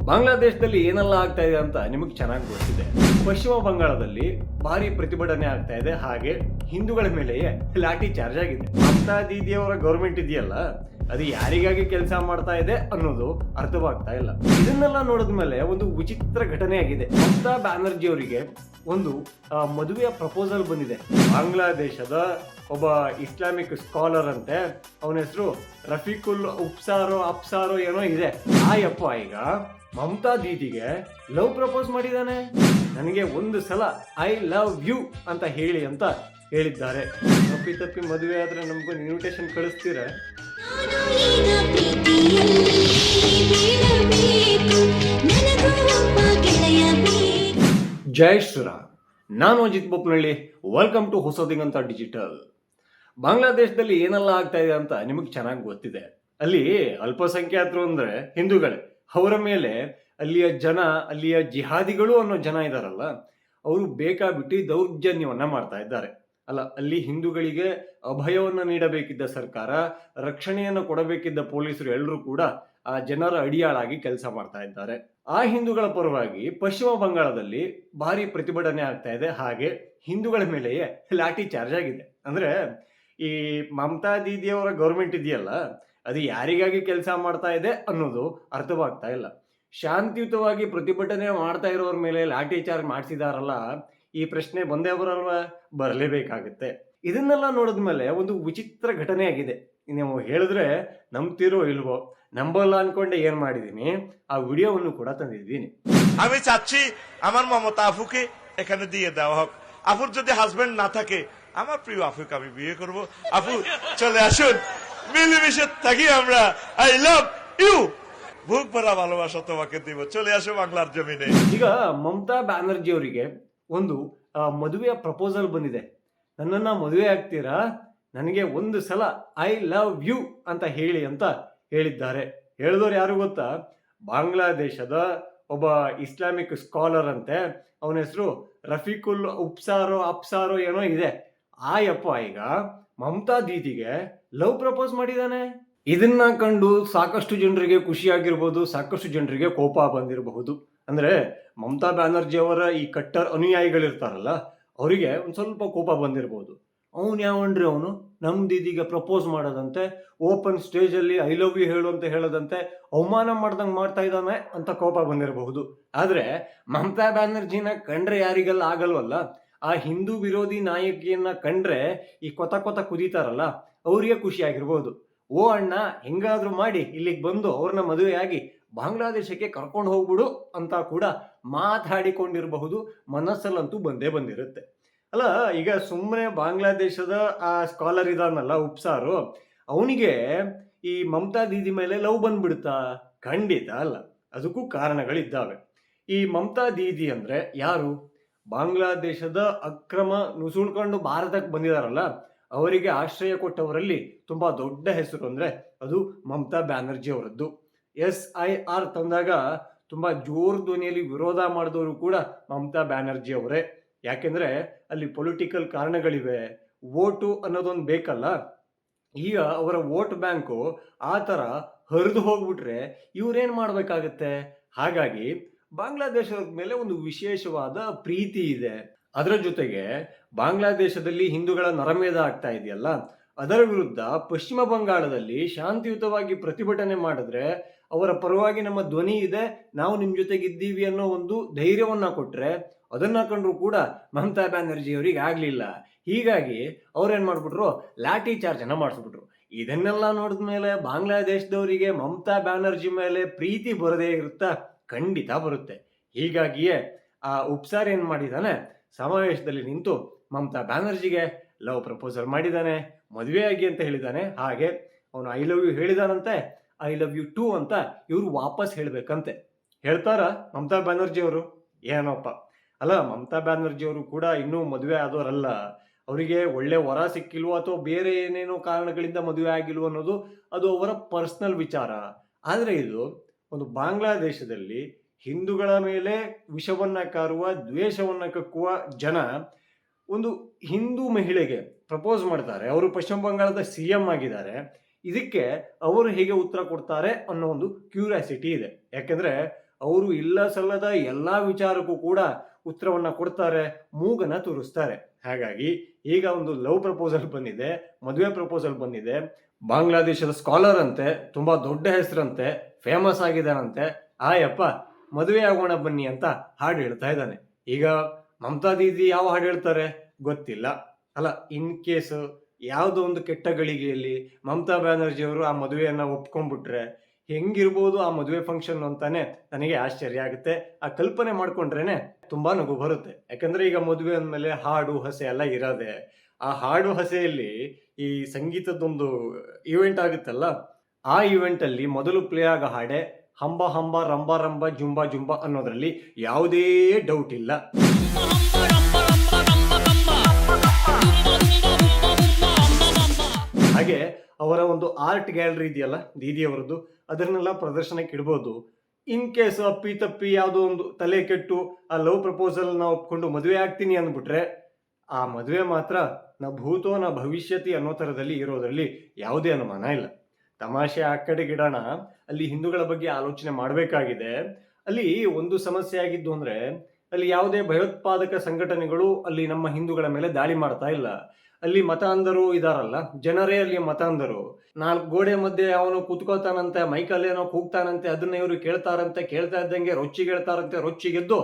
ಬಾಂಗ್ಲಾದೇಶದಲ್ಲಿ ಏನೆಲ್ಲ ಆಗ್ತಾ ಇದೆ ಅಂತ ನಿಮಗೆ ಚೆನ್ನಾಗಿ ಗೊತ್ತಿದೆ. ಪಶ್ಚಿಮ ಬಂಗಾಳದಲ್ಲಿ ಭಾರಿ ಪ್ರತಿಭಟನೆ ಆಗ್ತಾ ಇದೆ, ಹಾಗೆ ಹಿಂದೂಗಳ ಮೇಲೆಯೇ ಲಾಠಿ ಚಾರ್ಜ್ ಆಗಿದೆ. ಮಮತಾ ದೀದಿಯವರ ಗೌರ್ಮೆಂಟ್ ಇದೆಯಲ್ಲ, ಅದು ಯಾರಿಗಾಗಿ ಕೆಲಸ ಮಾಡ್ತಾ ಇದೆ ಅನ್ನೋದು ಅರ್ಥವಾಗ್ತಾ ಇಲ್ಲ. ಇದನ್ನೆಲ್ಲ ನೋಡಿದ್ಮೇಲೆ ಒಂದು ವಿಚಿತ್ರ ಘಟನೆ ಆಗಿದೆ. ಮಮತಾ ಬ್ಯಾನರ್ಜಿ ಅವರಿಗೆ ಒಂದು ಮದುವೆಯ ಪ್ರಪೋಸಲ್ ಬಂದಿದೆ. ಬಾಂಗ್ಲಾದೇಶದ ಒಬ್ಬ ಇಸ್ಲಾಮಿಕ್ ಸ್ಕಾಲರ್ ಅಂತೆ, ಅವನ ಹೆಸರು ರಫೀಕುಲ್ ಅಪ್ಸಾರೋ ಏನೋ ಇದೆ. ಆ ಯಪ್ಪ ಈಗ ಮಮತಾ ದೀದಿಗೆ ಲವ್ ಪ್ರಪೋಸ್ ಮಾಡಿದ್ದಾನೆ. ನನಗೆ ಒಂದು ಸಲ ಐ ಲವ್ ಯು ಅಂತ ಹೇಳಿ ಅಂತ ಹೇಳಿದ್ದಾರೆ. ತಪ್ಪಿ ಮದುವೆ ಆದ್ರೆ ನಮ್ಗೊಂದು ಇನ್ವಿಟೇಷನ್ ಕಳಿಸ್ತೀರಾ? ಜೈ ಶ್ರೀರಾಮ್. ನಾನು Ajit Bopnalli. Welcome to Hosadigantha digital. ಬಾಂಗ್ಲಾದೇಶದಲ್ಲಿ ಏನೆಲ್ಲ ಆಗ್ತಾ ಇದೆ ಅಂತ ನಿಮಗೆ ಚೆನ್ನಾಗಿ ಗೊತ್ತಿದೆ. ಅಲ್ಲಿ ಅಲ್ಪಸಂಖ್ಯಾತರು ಅಂದ್ರೆ ಹಿಂದೂಗಳೇ. ಅವರ ಮೇಲೆ ಅಲ್ಲಿಯ ಜಿಹಾದಿಗಳು ಅನ್ನೋ ಜನ ಇದಾರಲ್ಲ, ಅವರು ಬೇಕಾಬಿಟ್ಟು ದೌರ್ಜನ್ಯವನ್ನ ಮಾಡ್ತಾ ಇದ್ದಾರೆ. ಅಲ್ಲಿ ಹಿಂದೂಗಳಿಗೆ ಅಭಯವನ್ನ ನೀಡಬೇಕಿದ್ದ ಸರ್ಕಾರ, ರಕ್ಷಣೆಯನ್ನು ಕೊಡಬೇಕಿದ್ದ ಪೊಲೀಸರು ಎಲ್ಲರೂ ಕೂಡ ಆ ಜನರ ಅಡಿಯಾಳಾಗಿ ಕೆಲಸ ಮಾಡ್ತಾ ಇದ್ದಾರೆ. ಆ ಹಿಂದೂಗಳ ಪರವಾಗಿ ಪಶ್ಚಿಮ ಬಂಗಾಳದಲ್ಲಿ ಭಾರಿ ಪ್ರತಿಭಟನೆ ಆಗ್ತಾ ಇದೆ, ಹಾಗೆ ಹಿಂದೂಗಳ ಮೇಲೆಯೇ ಲಾಠಿ ಚಾರ್ಜ್ ಆಗಿದೆ. ಅಂದ್ರೆ ಈ ಮಮತಾ ದೀದಿಯವರ ಗೌರ್ಮೆಂಟ್ ಇದೆಯಲ್ಲ, ಅದು ಯಾರಿಗಾಗಿ ಕೆಲಸ ಮಾಡ್ತಾ ಇದೆ ಅನ್ನೋದು ಅರ್ಥವಾಗ್ತಾ ಇಲ್ಲ. ಶಾಂತಿಯುತವಾಗಿ ಪ್ರತಿಭಟನೆ ಮಾಡ್ತಾ ಇರೋರ ಮೇಲೆ ಲಾಠಿ ಚಾರ್ಜ್ ಮಾಡಿಸಿದಾರಲ್ಲ, ಈ ಪ್ರಶ್ನೆ ಬಂದೇ ಬರಲೇಬೇಕಾಗುತ್ತೆ. ಇದನ್ನೆಲ್ಲ ನೋಡಿದ್ಮೇಲೆ ಒಂದು ವಿಚಿತ್ರ ಘಟನೆ ಆಗಿದೆ. ನೀವು ಹೇಳಿದ್ರೆ ನಂಬ್ತಿರೋ ಇಲ್ವೋ, ನಂಬಲ್ಲ ಅನ್ಕೊಂಡೆ ಏನ್ ಮಾಡಿದೀನಿ, ಆ ವಿಡಿಯೋವನ್ನು ಕೂಡ ತಂದಿದ್ದೀನಿ. আমি চাচ্ছি আমার মমতা আফুকে এখানে দিয়ে দেওয়া হোক। আফুর যদি হাজবেন্ড না থাকে, আমার প্রিয় আফুকে আমি বিয়ে করব। আফু চলে আসুন, মিলেমিশে থাকি আমরা। I love you. বুক ভরা ভালোবাসা তোমাকে দিব। চলে আসো বাংলার জমিনে। ಈಗ ಮಮತಾ ಬ್ಯಾನರ್ಜಿ ಅವರಿಗೆ ಒಂದು ಮದುವೆಯ ಪ್ರಪೋಸಲ್ ಬಂದಿದೆ. ನನ್ನನ್ನ ಮದುವೆ ಆಗ್ತೀರಾ, ನನಗೆ ಒಂದು ಸಲ ಐ ಲವ್ ಯು ಅಂತ ಹೇಳಿ ಅಂತ ಹೇಳಿದ್ದಾರೆ. ಹೇಳಿದವ್ರು ಯಾರು ಗೊತ್ತಾ? ಬಾಂಗ್ಲಾದೇಶದ ಒಬ್ಬ ಇಸ್ಲಾಮಿಕ್ ಸ್ಕಾಲರ್ ಅಂತೆ, ಅವನ ಹೆಸರು ರಫೀಕುಲ್ ಅಪ್ಸಾರೋ ಏನೋ ಇದೆ. ಆ ಯಪ್ಪ ಈಗ ಮಮತಾ ದೀದಿಗೆ ಲವ್ ಪ್ರಪೋಸ್ ಮಾಡಿದ್ದಾನೆ. ಇದನ್ನ ಕಂಡು ಸಾಕಷ್ಟು ಜನರಿಗೆ ಖುಷಿಯಾಗಿರ್ಬೋದು, ಸಾಕಷ್ಟು ಜನರಿಗೆ ಕೋಪ ಬಂದಿರಬಹುದು. ಅಂದ್ರೆ ಮಮತಾ ಬ್ಯಾನರ್ಜಿ ಅವರ ಈ ಕಟ್ಟರ್ ಅನುಯಾಯಿಗಳಿರ್ತಾರಲ್ಲ, ಅವರಿಗೆ ಒಂದು ಸ್ವಲ್ಪ ಕೋಪ ಬಂದಿರಬಹುದು. ಅವನು ಯಾವನ್ರಿ ಅವನು ನಮ್ ದೀದಿಗೆ ಪ್ರಪೋಸ್ ಮಾಡೋದಂತೆ, ಓಪನ್ ಸ್ಟೇಜ್ ಅಲ್ಲಿ ಐ ಲವ್ ಯು ಹೇಳು ಅಂತ ಹೇಳೋದಂತೆ, ಅವಮಾನ ಮಾಡ್ದಂಗೆ ಮಾಡ್ತಾ ಇದ್ದಾನೆ ಅಂತ ಕೋಪ ಬಂದಿರಬಹುದು. ಆದ್ರೆ ಮಮತಾ ಬ್ಯಾನರ್ಜಿನ ಕಂಡ್ರೆ ಯಾರಿಗೆಲ್ಲ ಆಗಲ್ವಲ್ಲ, ಆ ಹಿಂದೂ ವಿರೋಧಿ ನಾಯಕಿಯನ್ನ ಕಂಡ್ರೆ ಈ ಕೊತ ಕುದೀತಾರಲ್ಲ, ಅವರಿಗೆ ಖುಷಿ ಆಗಿರ್ಬೋದು. ಓ ಅಣ್ಣ, ಹೆಂಗಾದ್ರೂ ಮಾಡಿ ಇಲ್ಲಿಗೆ ಬಂದು ಅವ್ರನ್ನ ಮದುವೆಯಾಗಿ ಬಾಂಗ್ಲಾದೇಶಕ್ಕೆ ಕರ್ಕೊಂಡು ಹೋಗ್ಬಿಡು ಅಂತ ಕೂಡ ಮಾತಾಡಿಕೊಂಡಿರಬಹುದು. ಮನಸ್ಸಲ್ಲಂತೂ ಬಂದಿರುತ್ತೆ. ಈಗ ಸುಮ್ಮನೆ ಬಾಂಗ್ಲಾದೇಶದ ಆ ಸ್ಕಾಲರ್ ಇದಾನಲ್ಲ ಉಪ್ಸಾರು, ಅವನಿಗೆ ಈ ಮಮತಾ ದೀದಿ ಮೇಲೆ ಲವ್ ಬಂದ್ಬಿಡುತ್ತಾ? ಖಂಡಿತ ಅಲ್ಲ, ಅದಕ್ಕೂ ಕಾರಣಗಳಿದ್ದಾವೆ. ಈ ಮಮತಾ ದೀದಿ ಅಂದ್ರೆ ಯಾರು? ಬಾಂಗ್ಲಾದೇಶದ ಅಕ್ರಮ ನುಸುಳ್ಕೊಂಡು ಭಾರತಕ್ಕೆ ಬಂದಿದಾರಲ್ಲ, ಅವರಿಗೆ ಆಶ್ರಯ ಕೊಟ್ಟವರಲ್ಲಿ ತುಂಬಾ ದೊಡ್ಡ ಹೆಸರು ಅಂದ್ರೆ ಅದು ಮಮತಾ ಬ್ಯಾನರ್ಜಿ ಅವರದ್ದು. SIR ತಂದಾಗ ತುಂಬಾ ಜೋರ್ ಧ್ವನಿಯಲ್ಲಿ ವಿರೋಧ ಮಾಡಿದವರು ಕೂಡ ಮಮತಾ ಬ್ಯಾನರ್ಜಿ ಅವರೇ. ಯಾಕೆಂದ್ರೆ ಅಲ್ಲಿ ಪೊಲಿಟಿಕಲ್ ಕಾರಣಗಳಿವೆ, ವೋಟು ಅನ್ನೋದೊಂದು ಬೇಕಲ್ಲ. ಈಗ ಅವರ ವೋಟ್ ಬ್ಯಾಂಕು ಆ ತರ ಹರಿದು ಹೋಗ್ಬಿಟ್ರೆ ಇವ್ರೇನ್ ಮಾಡ್ಬೇಕಾಗತ್ತೆ? ಹಾಗಾಗಿ ಬಾಂಗ್ಲಾದೇಶದ ಮೇಲೆ ಒಂದು ವಿಶೇಷವಾದ ಪ್ರೀತಿ ಇದೆ. ಅದರ ಜೊತೆಗೆ ಬಾಂಗ್ಲಾದೇಶದಲ್ಲಿ ಹಿಂದೂಗಳ ನರಮೇಧ ಆಗ್ತಾ ಇದೆಯಲ್ಲ, ಅದರ ವಿರುದ್ಧ ಪಶ್ಚಿಮ ಬಂಗಾಳದಲ್ಲಿ ಶಾಂತಿಯುತವಾಗಿ ಪ್ರತಿಭಟನೆ ಮಾಡಿದ್ರೆ ಅವರ ಪರವಾಗಿ ನಮ್ಮ ಧ್ವನಿ ಇದೆ, ನಾವು ನಿಮ್ ಜೊತೆಗಿದ್ದೀವಿ ಅನ್ನೋ ಒಂದು ಧೈರ್ಯವನ್ನ ಕೊಟ್ರೆ, ಅದನ್ನ ಕಂಡ್ರು ಕೂಡ ಮಮತಾ ಬ್ಯಾನರ್ಜಿ ಅವರಿಗೆ ಆಗ್ಲಿಲ್ಲ. ಹೀಗಾಗಿ ಅವ್ರೇನ್ ಮಾಡ್ಬಿಟ್ರು, ಲಾಠಿ ಚಾರ್ಜ್ ಅನ್ನ ಮಾಡಿಸ್ಬಿಟ್ರು. ಇದನ್ನೆಲ್ಲ ನೋಡಿದ್ಮೇಲೆ ಬಾಂಗ್ಲಾದೇಶದವರಿಗೆ ಮಮತಾ ಬ್ಯಾನರ್ಜಿ ಮೇಲೆ ಪ್ರೀತಿ ಬರದೇ ಇರುತ್ತಾ? ಖಂಡಿತ ಬರುತ್ತೆ. ಹೀಗಾಗಿಯೇ ಆ ಉಪ್ಸಾರ್ ಏನ್ ಮಾಡಿದಾನೆ, ಸಮಾವೇಶದಲ್ಲಿ ನಿಂತು ಮಮತಾ ಬ್ಯಾನರ್ಜಿಗೆ ಲವ್ ಪ್ರಪೋಸಲ್ ಮಾಡಿದ್ದಾನೆ, ಮದುವೆ ಆಗಿ ಅಂತ ಹೇಳಿದ್ದಾನೆ. ಹಾಗೆ ಅವನು ಐ ಲವ್ ಯು ಹೇಳಿದಾನಂತೆ, ಐ ಲವ್ ಯು ಟು ಅಂತ ಇವ್ರು ವಾಪಸ್ ಹೇಳ್ಬೇಕಂತೆ. ಹೇಳ್ತಾರ ಮಮತಾ ಬ್ಯಾನರ್ಜಿ ಅವರು? ಏನೋಪ್ಪ. ಮಮತಾ ಬ್ಯಾನರ್ಜಿ ಅವರು ಕೂಡ ಇನ್ನೂ ಮದುವೆ ಆದವರಲ್ಲ. ಅವರಿಗೆ ಒಳ್ಳೆ ವರ ಸಿಕ್ಕಿಲ್ವೋ ಅಥವಾ ಬೇರೆ ಏನೇನೋ ಕಾರಣಗಳಿಂದ ಮದುವೆ ಆಗಿಲ್ವೋ ಅನ್ನೋದು ಅದು ಅವರ ಪರ್ಸನಲ್ ವಿಚಾರ. ಆದ್ರೆ ಇದು ಒಂದು ಬಾಂಗ್ಲಾದೇಶದಲ್ಲಿ ಹಿಂದೂಗಳ ಮೇಲೆ ವಿಷವನ್ನ ಕಾರುವ, ದ್ವೇಷವನ್ನ ಕಕ್ಕುವ ಜನ ಒಂದು ಹಿಂದೂ ಮಹಿಳೆಗೆ ಪ್ರಪೋಸ್ ಮಾಡ್ತಾರೆ. ಅವರು ಪಶ್ಚಿಮ ಬಂಗಾಳದ CM ಆಗಿದ್ದಾರೆ. ಇದಕ್ಕೆ ಅವರು ಹೇಗೆ ಉತ್ತರ ಕೊಡ್ತಾರೆ ಅನ್ನೋ ಒಂದು ಕ್ಯೂರಿಯಾಸಿಟಿ ಇದೆ. ಯಾಕೆಂದ್ರೆ ಅವರು ಇಲ್ಲ ಸಲ್ಲದ ಎಲ್ಲಾ ವಿಚಾರಕ್ಕೂ ಕೂಡ ಉತ್ತರವನ್ನ ಕೊಡ್ತಾರೆ, ಮೂಗನ ತೂರಿಸ್ತಾರೆ. ಹಾಗಾಗಿ ಈಗ ಒಂದು ಲವ್ ಪ್ರಪೋಸಲ್ ಬಂದಿದೆ, ಮದುವೆ ಪ್ರಪೋಸಲ್ ಬಂದಿದೆ. ಬಾಂಗ್ಲಾದೇಶದ ಸ್ಕಾಲರ್ ಅಂತೆ, ತುಂಬಾ ದೊಡ್ಡ ಹೆಸರಂತೆ, ಫೇಮಸ್ ಆಗಿದ್ದಾನಂತೆ. ಆಯಪ್ಪ ಮದುವೆ ಆಗೋಣ ಬನ್ನಿ ಅಂತ ಹಾಡು ಹೇಳ್ತಾ ಇದ್ದಾನೆ. ಈಗ ಮಮತಾ ದೀದಿ ಯಾವ ಹಾಡು ಹೇಳ್ತಾರೆ ಗೊತ್ತಿಲ್ಲ ಅಲ್ಲ. ಇನ್ ಕೇಸ್ ಯಾವುದೋ ಒಂದು ಕೆಟ್ಟ ಗಳಿಗೆಯಲ್ಲಿ ಮಮತಾ ಬ್ಯಾನರ್ಜಿ ಅವರು ಆ ಮದುವೆಯನ್ನ ಒಪ್ಕೊಂಡ್ಬಿಟ್ರೆ ಹೆಂಗಿರ್ಬೋದು ಆ ಮದುವೆ ಫಂಕ್ಷನ್ ಅಂತಾನೆ ನನಗೆ ಆಶ್ಚರ್ಯ ಆಗುತ್ತೆ. ಆ ಕಲ್ಪನೆ ಮಾಡ್ಕೊಂಡ್ರೇನೆ ತುಂಬಾ ನಗು ಬರುತ್ತೆ. ಯಾಕಂದ್ರೆ ಈಗ ಮದುವೆ ಅಂದ್ಮೇಲೆ ಹಾಡು ಹಸೆ ಎಲ್ಲ ಇರೋದೆ. ಆ ಹಾಡು ಹಸೆಯಲ್ಲಿ ಈ ಸಂಗೀತದೊಂದು ಇವೆಂಟ್ ಆಗುತ್ತಲ್ಲ, ಆ ಇವೆಂಟ್ ಅಲ್ಲಿ ಮೊದಲು ಪ್ಲೇ ಆಗೋ ಹಾಡೆ ಹಂಬ ಹಂಬ ರಂಬ ರಂಬ ಜುಂಬಾ ಜುಂಬಾ ಅನ್ನೋದ್ರಲ್ಲಿ ಯಾವುದೇ ಡೌಟ್ ಇಲ್ಲ. ಹಾಗೆ ಅವರ ಒಂದು ಆರ್ಟ್ ಗ್ಯಾಲರಿ ಇದೆಯಲ್ಲ ದೀದಿಯವರದ್ದು, ಅದನ್ನೆಲ್ಲ ಪ್ರದರ್ಶನಕ್ಕೆ ಇಡ್ಬೋದು. ಇನ್ ಕೇಸ್ ಅಪ್ಪಿ ತಪ್ಪಿ ಯಾವುದೋ ಒಂದು ತಲೆ ಕೆಟ್ಟು ಆ ಲವ್ ಪ್ರಪೋಸಲ್ ನ ಒಪ್ಕೊಂಡು ಮದುವೆ ಆಗ್ತೀನಿ ಅಂದ್ಬಿಟ್ರೆ ಆ ಮದುವೆ ಮಾತ್ರ ನ ಭೂತೋ ನ ಭವಿಷ್ಯತಿ ಅನ್ನೋ ತರದಲ್ಲಿ ಇರೋದ್ರಲ್ಲಿ ಯಾವುದೇ ಅನುಮಾನ ಇಲ್ಲ. ತಮಾಷೆ ಆ ಕಡೆಗಿಡೋಣ, ಅಲ್ಲಿ ಹಿಂದೂಗಳ ಬಗ್ಗೆ ಆಲೋಚನೆ ಮಾಡಬೇಕಾಗಿದೆ. ಅಲ್ಲಿ ಒಂದು ಸಮಸ್ಯೆ ಆಗಿದ್ದು ಅಂದ್ರೆ ಅಲ್ಲಿ ಯಾವುದೇ ಭಯೋತ್ಪಾದಕ ಸಂಘಟನೆಗಳು ಅಲ್ಲಿ ನಮ್ಮ ಹಿಂದೂಗಳ ಮೇಲೆ ದಾಳಿ ಮಾಡ್ತಾ ಇಲ್ಲ. ಅಲ್ಲಿ ಮತ ಅಂಧರು ಇದಾರಲ್ಲ, ಜನರೇ ಅಲ್ಲಿ ಮತ ಅಂಧರು. 4 ಗೋಡೆ ಮಧ್ಯೆ ಅವನು ಕೂತ್ಕೋತಾನಂತೆ, ಮೈಕಲ್ಲಿ ಏನೋ ಕೂಗ್ತಾನಂತೆ, ಅದನ್ನ ಇವರು ಕೇಳ್ತಾರಂತೆ, ಕೇಳ್ತಾ ಇದ್ದಂಗೆ ರೊಚ್ಚಿಗೆಳ್ತಾರಂತೆ, ರೊಚ್ಚಿಗೆದ್ದು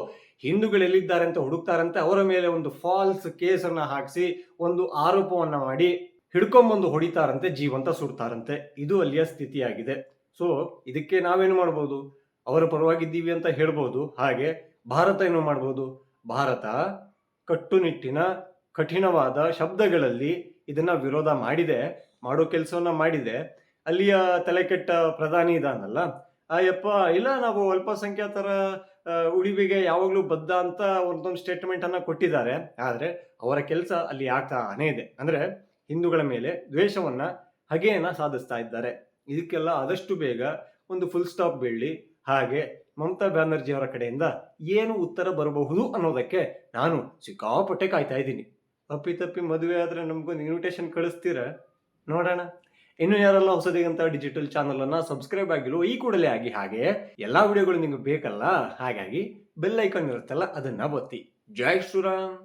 ಹಿಂದೂಗಳು ಎಲ್ಲಿದ್ದಾರೆ ಅಂತ ಹುಡುಕ್ತಾರಂತೆ. ಅವರ ಮೇಲೆ ಒಂದು ಫಾಲ್ಸ್ ಕೇಸನ್ನ ಹಾಕಿಸಿ ಒಂದು ಆರೋಪವನ್ನ ಮಾಡಿ ಹಿಡ್ಕೊಂಬಂದು ಹೊಡಿತಾರಂತೆ, ಜೀವಂತ ಸುಡ್ತಾರಂತೆ. ಇದು ಅಲ್ಲಿಯ ಸ್ಥಿತಿಯಾಗಿದೆ. ಸೊ ಇದಕ್ಕೆ ನಾವೇನು ಮಾಡ್ಬೋದು, ಅವರ ಪರವಾಗಿದ್ದೀವಿ ಅಂತ ಹೇಳ್ಬೋದು. ಹಾಗೆ ಭಾರತ ಏನು ಮಾಡ್ಬೋದು, ಭಾರತ ಕಟ್ಟುನಿಟ್ಟಿನ ಕಠಿಣವಾದ ಶಬ್ದಗಳಲ್ಲಿ ಇದನ್ನ ವಿರೋಧ ಮಾಡಿದೆ, ಮಾಡೋ ಕೆಲಸವನ್ನ ಮಾಡಿದೆ. ಅಲ್ಲಿಯ ತಲೆಕೆಟ್ಟ ಪ್ರಧಾನಿ ಇದಾನಲ್ಲ, ಯಪ್ಪ ಇಲ್ಲ ನಾವು ಅಲ್ಪಸಂಖ್ಯಾತರ ಉಳಿವಿಗೆ ಯಾವಾಗ್ಲೂ ಬದ್ಧ ಅಂತ ಒಂದೊಂದು ಸ್ಟೇಟ್ಮೆಂಟ್ ಅನ್ನ ಕೊಟ್ಟಿದ್ದಾರೆ. ಆದ್ರೆ ಅವರ ಕೆಲಸ ಅಲ್ಲಿ ಆಗ್ತಾನೇ ಇದೆ. ಅಂದ್ರೆ ಹಿಂದೂಗಳ ಮೇಲೆ ದ್ವೇಷವನ್ನ ಹಗೆಯನ್ನ ಸಾಧಿಸ್ತಾ ಇದ್ದಾರೆ. ಇದಕ್ಕೆಲ್ಲ ಆದಷ್ಟು ಬೇಗ ಒಂದು ಫುಲ್ ಸ್ಟಾಪ್ ಬೀಳಲಿ. ಹಾಗೆ ಮಮತಾ ಬ್ಯಾನರ್ಜಿ ಅವರ ಕಡೆಯಿಂದ ಏನು ಉತ್ತರ ಬರಬಹುದು ಅನ್ನೋದಕ್ಕೆ ನಾನು ಸಿಕ್ಕಾಪಟ್ಟೆ ಕಾಯ್ತಾ ಇದ್ದೀನಿ. ಅಪ್ಪಿ ತಪ್ಪಿ ಮದುವೆ ಆದ್ರೆ ನಮ್ಗೊಂದು ಇನ್ವಿಟೇಷನ್ ಕಳಿಸ್ತೀರಾ ನೋಡೋಣ. ಇನ್ನು ಯಾರೆಲ್ಲ ಹೊಸದಿಗಂತ ಡಿಜಿಟಲ್ ಚಾನಲ್ ಅನ್ನ ಸಬ್ಸ್ಕ್ರೈಬ್ ಆಗಿಲ್ಲ ಈ ಕೂಡಲೇ ಆಗಿ. ಹಾಗೆ ಎಲ್ಲಾ ವಿಡಿಯೋಗಳು ನಿಮ್ಗೆ ಬೇಕಲ್ಲ, ಹಾಗಾಗಿ ಬೆಲ್ ಐಕಾನ್ ಇರುತ್ತಲ್ಲ ಅದನ್ನ ಒತ್ತಿ. ಜೈ ಶ್ರೀರಾಮ್.